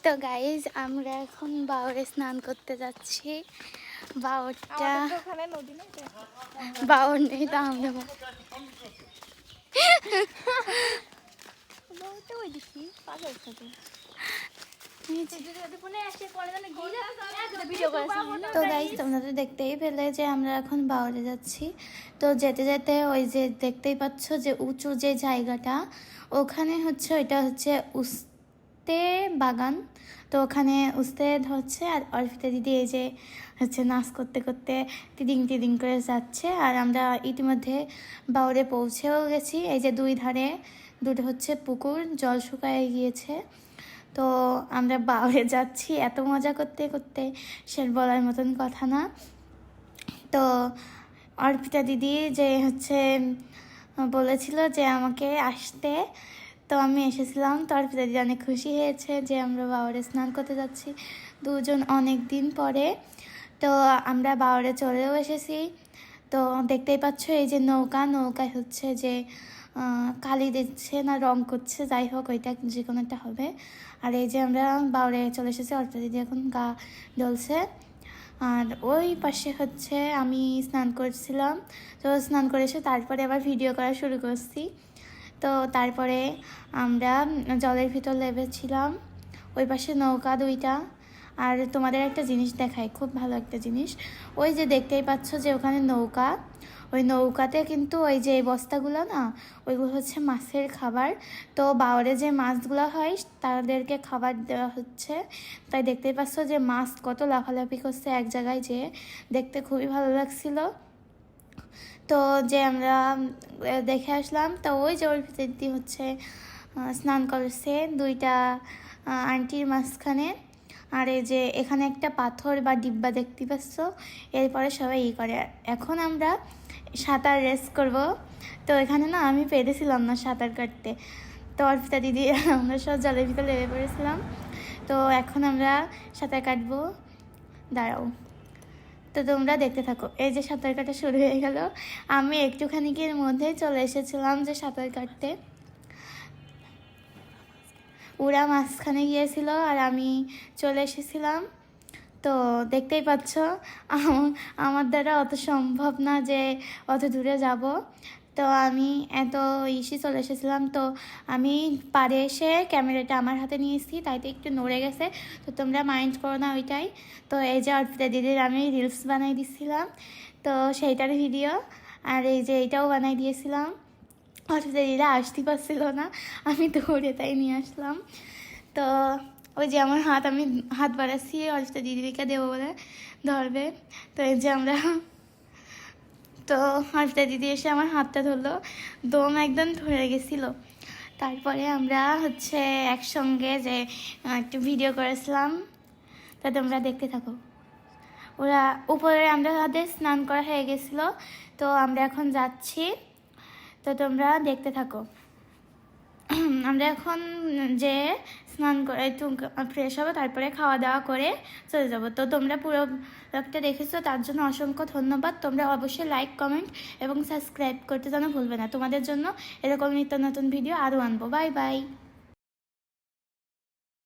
তো গাইজ আমরা এখন বাওরে স্নান করতে যাচ্ছি। বাওরটা বাওর নেই তো আমরা তো গাইজ তোমরা তো দেখতেই পেলে যে আমরা এখন বাওরে যাচ্ছি। তো যেতে যেতে ওই যে দেখতেই পাচ্ছ যে উঁচু যে জায়গাটা, ওখানে হচ্ছে ওইটা হচ্ছে উস্তে বাগান। তো ওখানে উস্তেদ হচ্ছে আর অর্পিতা দিদি এই যে হচ্ছে নাচ করতে করতে তিদিং তিদিং করে যাচ্ছে। আর আমরা ইতিমধ্যে বাওরে পৌঁছেও গেছি। এই যে দুই ধারে দুটো হচ্ছে পুকুর, জল শুকায় গিয়েছে। তো আমরা বাওরে যাচ্ছি এত মজা করতে করতে, সে বলার মতন কথা না। তো অর্পিতা দিদি যে হচ্ছে বলেছিল যে আমাকে আসতে, তো আমি এসেছিলাম। তো অর্পিতা দিদি অনেক খুশি হয়েছে যে আমরা বাওরে স্নান করতে যাচ্ছি দুজন অনেক দিন পরে। তো আমরা বাওরে চলেও এসেছি। তো দেখতেই পাচ্ছ এই যে নৌকায় হচ্ছে যে কালি দিচ্ছে না রং করছে, যাই হোক ওইটা যে কোনো একটা হবে। আর এই যে আমরা বাওরে চলে এসেছি, অর্পিতা দিদি এখন গা জ্বলছে। আর ওই পাশে হচ্ছে আমি স্নান করছিলাম। তো স্নান করে এসে তারপরে আবার ভিডিও করা শুরু করছি। তো তারপরে আমরা জলের ভিতর নেমেছিলাম, ওই পাশে নৌকা দুইটা। আর তোমাদের একটা জিনিস দেখাই, খুব ভালো একটা জিনিস। ওই যে দেখতেই পাচ্ছ যে ওখানে নৌকা, ওই নৌকাতে কিন্তু ওই যে বস্তাগুলো না, ওইগুলো হচ্ছে মাছের খাবার। তো বাওরে যে মাছগুলো হয় তাদেরকে খাবার দেওয়া হচ্ছে। তাই দেখতেই পাচ্ছ যে মাছ কত লাফালাফি করছে এক জায়গায়, যে দেখতে খুবই ভালো লাগছিল। তো যে আমরা দেখে আসলাম। তো ওই যে ওর ভিতরটি হচ্ছে স্নান করছে দুইটা আন্টির মাঝখানে। আর এই যে এখানে একটা পাথর বা ডিব্বা দেখতে পাচ্ছ, এরপরে সবাই করে। এখন আমরা সাঁতার রেস করব। তো এখানে না আমি পেরেছিলাম না সাঁতার কাটতে। তো অর্পিতা দিদি আমরা সব জলের ভিতরে লেগে পড়েছিলাম। তো এখন আমরা সাঁতার কাটবো, দাঁড়াও। তো তোমরা দেখতে থাকো। এই যে সাঁতার কাটা শুরু হয়ে গেল। আমি একটুখানিকের মধ্যেই চলে এসেছিলাম যে সাঁতার কাটতে। ওরা মাঝখানে গিয়েছিল আর আমি চলে এসেছিলাম। তো দেখতেই পাচ্ছ আমার দ্বারা অত সম্ভব না যে অত দূরে যাব। তো আমি এত চলে এসেছিলাম। তো আমি পাড়ে এসে ক্যামেরাটা আমার হাতে নিয়েছি, তাই তো একটু নড়ে গেছে। তো তোমরা মাইন্ড করো না ওইটাই। তো এই যে অর্পিতা দিদির আমি রিলস বানাই দিচ্ছিলাম, তো সেইটার ভিডিও। আর এই যে এইটাও বানাই দিয়েছিলাম। অর্পিতা দিদিরা আসতে পারছিল না, আমি দৌড়ে তাই নিয়ে আসলাম। তো ওই যে আমার আমি হাত বাড়াচ্ছি অর্পিতা দিদিকে দেবো বলে ধরবে। তো এই যে আমরা, তো অর্পিতা দিদি এসে আমার হাতটা ধরলো, দম একদম ধরে গেছিলো। তারপরে আমরা হচ্ছে একসঙ্গে যে একটু ভিডিও করেছিলাম, তা তোমরা দেখতে থাকো। ওরা উপরে আমাদের স্নান করা হয়ে গেছিলো। তো আমরা এখন যাচ্ছি, তো তোমরা দেখতে থাকো। আমরা এখন যে স্নান করে একটু ফ্রেশ হবো, তারপরে খাওয়া দাওয়া করে চলে যাব। তো তোমরা পুরো ব্লগটা দেখেছো, তার জন্য অসংখ্য ধন্যবাদ। তোমরা অবশ্যই লাইক, কমেন্ট এবং সাবস্ক্রাইব করতে যেন ভুলবে না। তোমাদের জন্য এরকম নিত্য নতুন ভিডিও আরও আনবো। Bye bye.